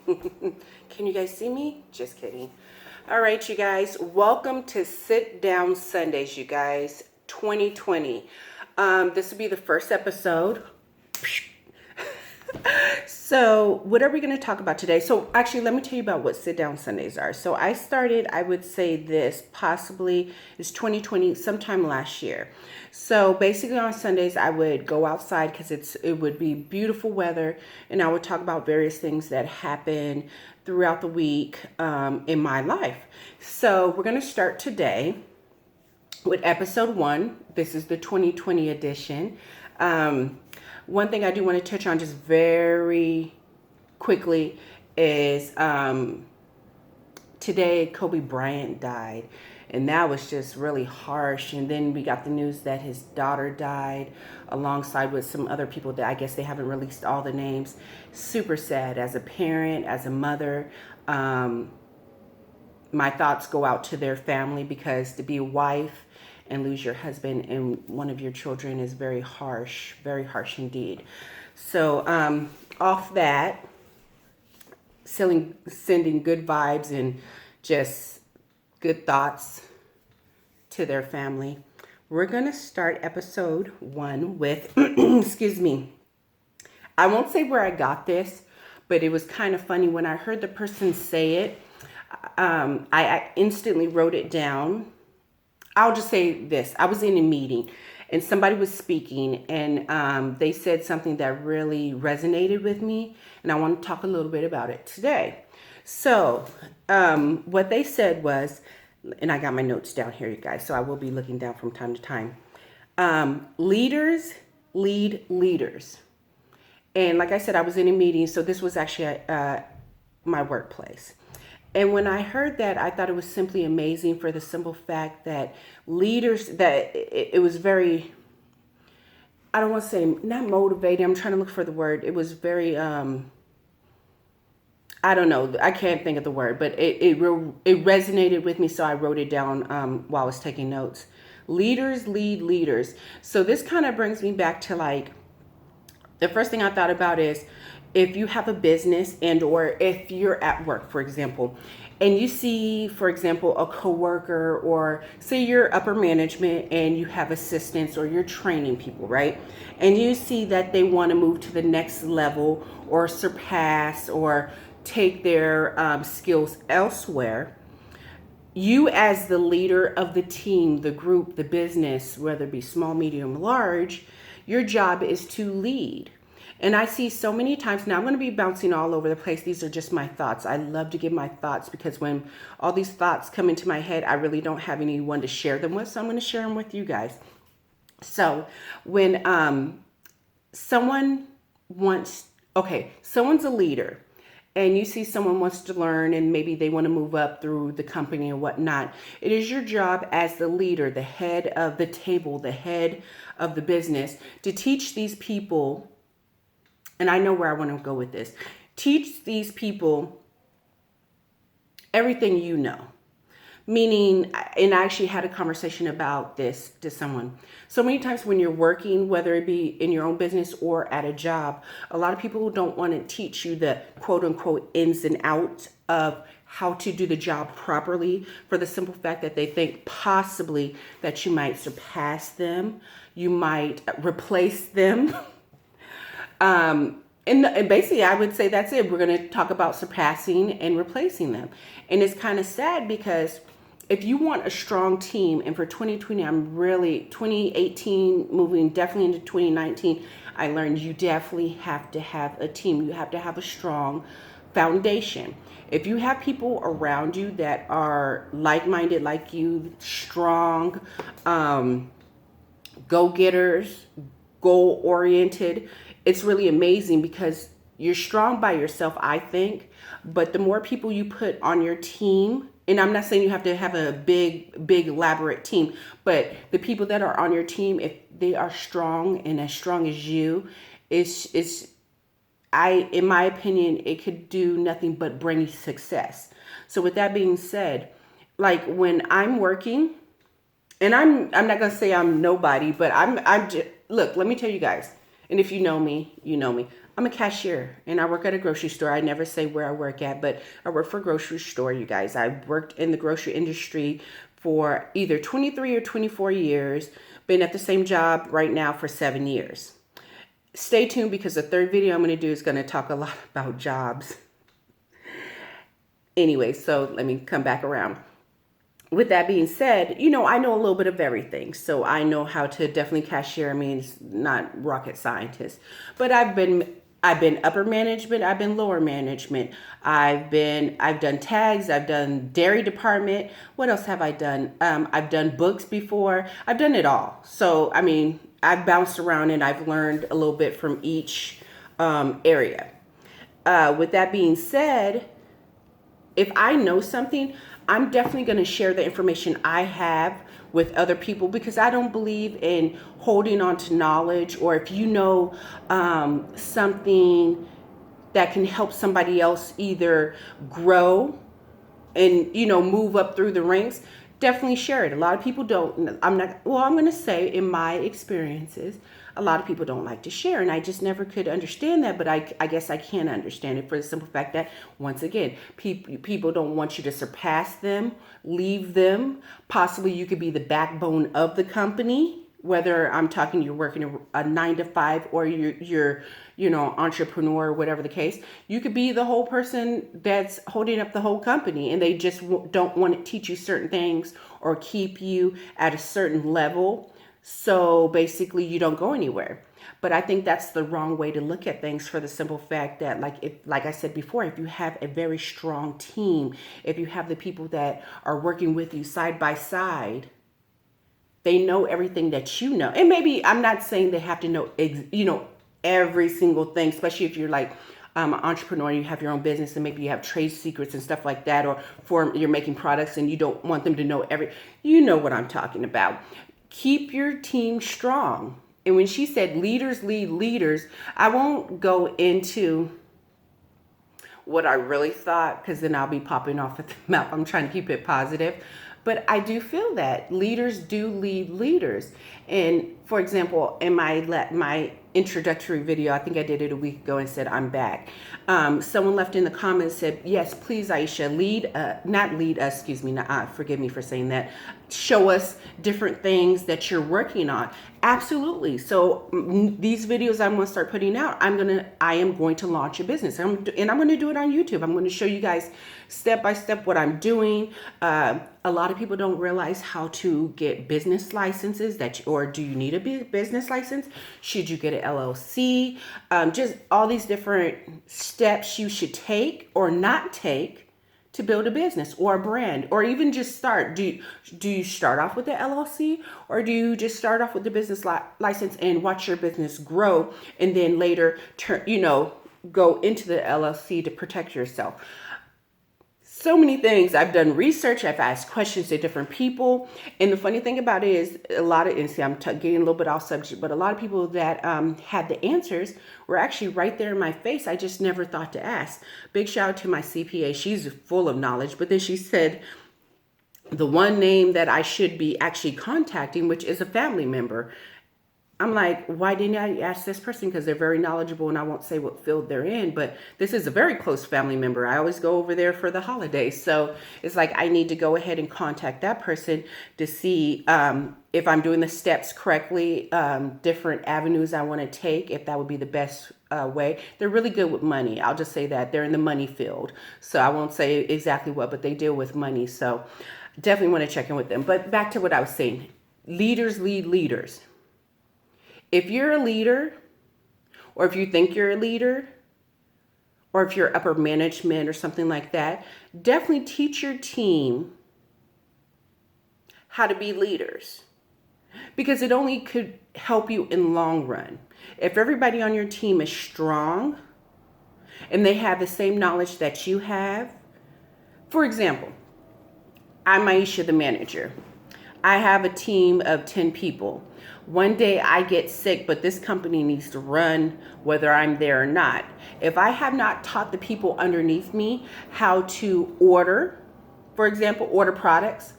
Can you guys see me? Just kidding. All right, you guys. Welcome to Sit Down Sundays, you guys. 2020. This will be the first episode. So, what are we going to talk about today? So, actually, let me tell you about what Sit Down Sundays are. So, I started, I would say this possibly is 2020, sometime last year. So, basically on Sundays, I would go outside because it would be beautiful weather, and I would talk about various things that happen throughout the week in my life. So, we're going to start today with episode 1. This is the 2020 edition. One thing I do want to touch on just very quickly is today Kobe Bryant died, and that was just really harsh. And then we got the news that his daughter died alongside with some other people that I guess they haven't released all the names. Super sad. As a parent, as a mother, my thoughts go out to their family, because to be a wife and lose your husband and one of your children is very harsh indeed. So off that, sending good vibes and just good thoughts to their family. We're going to start episode 1 with, excuse me, I won't say where I got this, but it was kind of funny when I heard the person say it. I instantly wrote it down. I'll just say this. I was in a meeting and somebody was speaking, and they said something that really resonated with me, and I want to talk a little bit about it today. So what they said was, and I got my notes down here, you guys, so I will be looking down from time to time. Leaders lead leaders. And like I said, I was in a meeting, so this was actually my workplace. And when I heard that, I thought it was simply amazing, for the simple fact that leaders, that it was very, I don't want to say not motivating, I'm trying to look for the word. It was very, I don't know, I can't think of the word, but it resonated with me, so I wrote it down while I was taking notes. Leaders lead leaders. So this kind of brings me back to, like, the first thing I thought about is, if you have a business, and or if you're at work, for example, and you see, for example, a coworker, or say you're upper management and you have assistants or you're training people, right? And you see that they want to move to the next level or surpass or take their skills elsewhere. You, as the leader of the team, the group, the business, whether it be small, medium, large, your job is to lead. And I see so many times now, I'm going to be bouncing all over the place. These are just my thoughts. I love to give my thoughts, because when all these thoughts come into my head, I really don't have anyone to share them with. So I'm going to share them with you guys. So when someone someone's a leader, and you see someone wants to learn, and maybe they want to move up through the company or whatnot, it is your job as the leader, the head of the table, the head of the business, to teach these people. And I know where I want to go with this. Teach these people everything you know. Meaning, and I actually had a conversation about this to someone. So many times when you're working, whether it be in your own business or at a job, a lot of people don't want to teach you the quote unquote ins and outs of how to do the job properly, for the simple fact that they think possibly that you might surpass them, you might replace them. And basically, I would say that's it. We're going to talk about surpassing and replacing them. And it's kind of sad, because if you want a strong team, and for 2020, 2018, moving definitely into 2019, I learned you definitely have to have a team. You have to have a strong foundation. If you have people around you that are like-minded like you, strong, go-getters, goal-oriented, it's really amazing, because you're strong by yourself, I think, but the more people you put on your team, and I'm not saying you have to have a big elaborate team, but the people that are on your team, if they are strong and as strong as you, in my opinion, it could do nothing but bring you success. So with that being said, like when I'm working, and I'm not gonna say I'm nobody, but I'm just, look, let me tell you guys, and if you know me, you know me. I'm a cashier and I work at a grocery store. I never say where I work at, but I work for a grocery store, you guys. I worked in the grocery industry for either 23 or 24 years. Been at the same job right now for 7 years. Stay tuned because the third video I'm going to do is going to talk a lot about jobs. Anyway, so let me come back around. With that being said, I know a little bit of everything. So I know how to definitely cashier. I mean, it's not rocket scientist, but I've been upper management, I've been lower management. I've done tags, I've done dairy department. What else have I done? I've done books before. I've done it all. So, I mean, I've bounced around and I've learned a little bit from each area. With that being said, if I know something, I'm definitely going to share the information I have with other people because I don't believe in holding on to knowledge, or if you know something that can help somebody else either grow and, move up through the ranks, definitely share it. A lot of people don't. I'm going to say in my experiences, a lot of people don't like to share, and I just never could understand that, but I guess I can understand it for the simple fact that, once again, people don't want you to surpass them, leave them. Possibly you could be the backbone of the company, whether I'm talking you're working a 9 to 5 or you're entrepreneur or whatever the case. You could be the whole person that's holding up the whole company, and they just don't want to teach you certain things or keep you at a certain level. So basically you don't go anywhere. But I think that's the wrong way to look at things, for the simple fact that, like I said before, if you have a very strong team, if you have the people that are working with you side by side, they know everything that you know. And maybe I'm not saying they have to know, every single thing, especially if you're like an entrepreneur, you have your own business and maybe you have trade secrets and stuff like that, or you're making products and you don't want them to know you know what I'm talking about. Keep your team strong. And when she said leaders lead leaders, I won't go into what I really thought, because then I'll be popping off at the mouth. I'm trying to keep it positive. But I do feel that leaders do lead leaders. And for example, in my introductory video, I think I did it a week ago and said, I'm back. Someone left in the comments, said, yes, please, Aisha, forgive me for saying that. Show us different things that you're working on. Absolutely. So these videos I'm going to start putting out, I am going to launch a business, and I'm going to do it on YouTube. I'm going to show you guys step by step what I'm doing. A lot of people don't realize how to get business licenses, or do you need a business license? Should you get an LLC? Just all these different steps you should take or not take to build a business or a brand, or even just start. Do you start off with the LLC, or do you just start off with the business license and watch your business grow, and then later go into the LLC to protect yourself? So many things. I've done research. I've asked questions to different people. And the funny thing about it is I'm getting a little bit off subject, but a lot of people that had the answers were actually right there in my face. I just never thought to ask. Big shout out to my CPA. She's full of knowledge. But then she said the one name that I should be actually contacting, which is a family member. I'm like, why didn't I ask this person? Because they're very knowledgeable, and I won't say what field they're in, but this is a very close family member. I always go over there for the holidays. So it's like, I need to go ahead and contact that person to see if I'm doing the steps correctly, different avenues I want to take, if that would be the best way. They're really good with money. I'll just say that. They're in the money field. So I won't say exactly what, but they deal with money. So definitely want to check in with them. But back to what I was saying. Leaders lead leaders. If you're a leader, or if you think you're a leader, or if you're upper management or something like that, definitely teach your team how to be leaders, because it only could help you in long run. If everybody on your team is strong and they have the same knowledge that you have, for example, I'm Aisha, the manager. I have a team of 10 people. One day I get sick, but this company needs to run whether I'm there or not. If I have not taught the people underneath me how to order, for example, order products,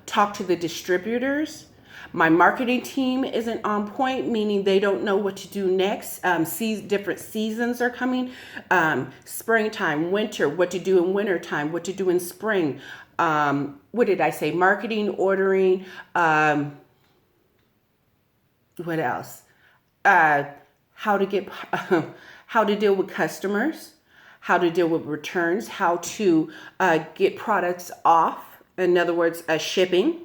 talk to the distributors, My marketing team isn't on point, meaning they don't know what to do next. Different seasons are coming. Springtime, winter, what to do in wintertime, what to do in spring. What did I say? Marketing, ordering. What else? How to get, how to deal with customers, how to deal with returns, how to get products off. In other words, shipping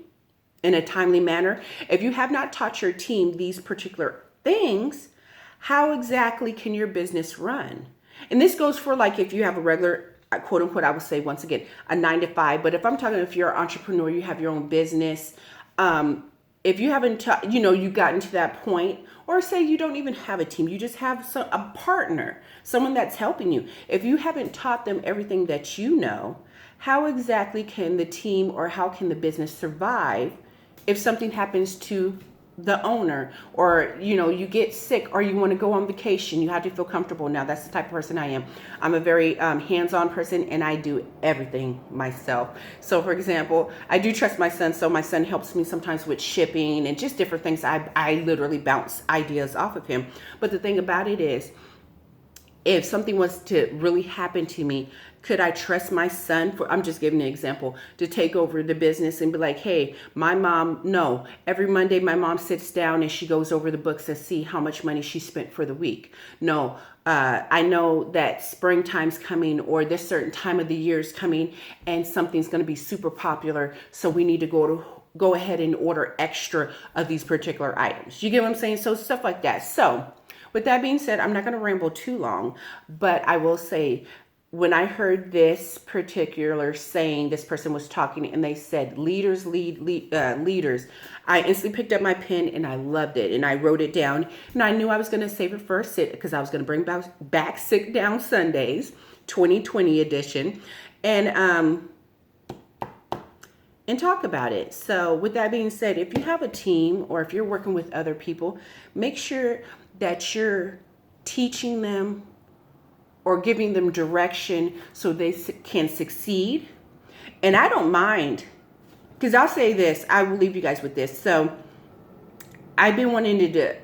in a timely manner. If you have not taught your team these particular things, how exactly can your business run? And this goes for like if you have a regular, quote unquote, I would say once again, a 9 to 5. But if I'm talking, if you're an entrepreneur, you have your own business. If you haven't, you've gotten to that point, or say you don't even have a team, you just have a partner, someone that's helping you. If you haven't taught them everything that you know, how exactly can the team or how can the business survive if something happens to the owner, or you get sick, or you want to go on vacation? You have to feel comfortable. Now that's the type of person I am. I'm a very hands-on person, and I do everything myself. So for example, I do trust my son, so my son helps me sometimes with shipping and just different things. I literally bounce ideas off of him. But the thing about it is, if something was to really happen to me, could I trust my son, I'm just giving an example, to take over the business and be like, hey, my mom, no. Every Monday, my mom sits down and she goes over the books and see how much money she spent for the week. No, I know that springtime's coming, or this certain time of the year is coming, and something's going to be super popular. So we need to go ahead and order extra of these particular items. You get what I'm saying? So stuff like that. So with that being said, I'm not going to ramble too long, but I will say, when I heard this particular saying, this person was talking and they said, leaders lead leaders, I instantly picked up my pen and I loved it. And I wrote it down, and I knew I was going to save it for a sit, because I was going to bring back Sit Down Sundays 2020 edition and talk about it. So with that being said, if you have a team or if you're working with other people, make sure that you're teaching them or giving them direction so they can succeed. And I don't mind, because I'll say this, I will leave you guys with this. So I've been wanting to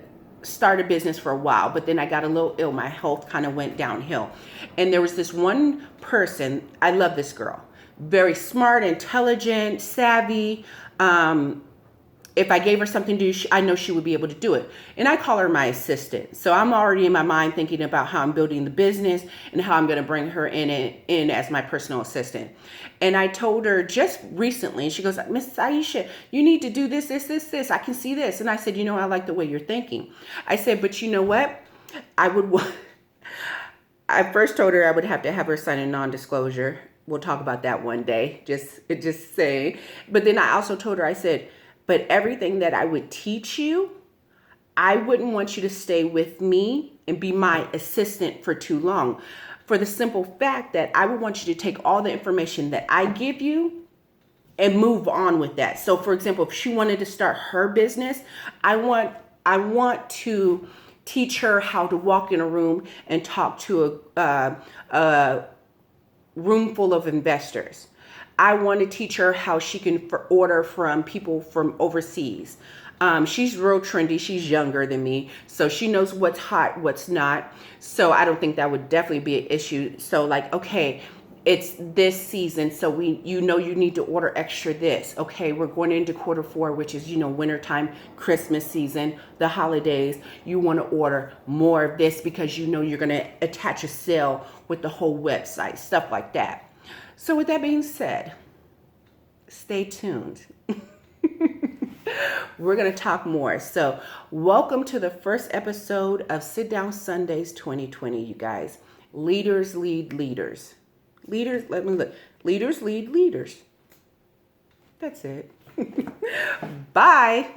start a business for a while, but then I got a little ill. My health kind of went downhill. And there was this one person, I love this girl, very smart, intelligent, savvy. If I gave her something to do, I know she would be able to do it. And I call her my assistant. So I'm already in my mind thinking about how I'm building the business and how I'm going to bring her in as my personal assistant. And I told her just recently, she goes, Miss Aisha, you need to do this, this, this, this. I can see this. And I said, I like the way you're thinking. I said, but you know what? I first told her I would have to have her sign a non-disclosure. We'll talk about that one day. Just saying. But then I also told her, I said, but everything that I would teach you, I wouldn't want you to stay with me and be my assistant for too long. For the simple fact that I would want you to take all the information that I give you and move on with that. So for example, if she wanted to start her business, I want to teach her how to walk in a room and talk to a room full of investors. I want to teach her how she can order from people from overseas. She's real trendy. She's younger than me, so she knows what's hot, what's not. So I don't think that would definitely be an issue. So like, okay, it's this season, so you need to order extra this. Okay, we're going into Q4, which is, wintertime, Christmas season, the holidays. You want to order more of this because you're going to attach a sale with the whole website, stuff like that. So with that being said, stay tuned. We're going to talk more. So welcome to the first episode of Sit Down Sundays 2020, you guys. Leaders lead leaders. Leaders lead leaders. That's it. Bye.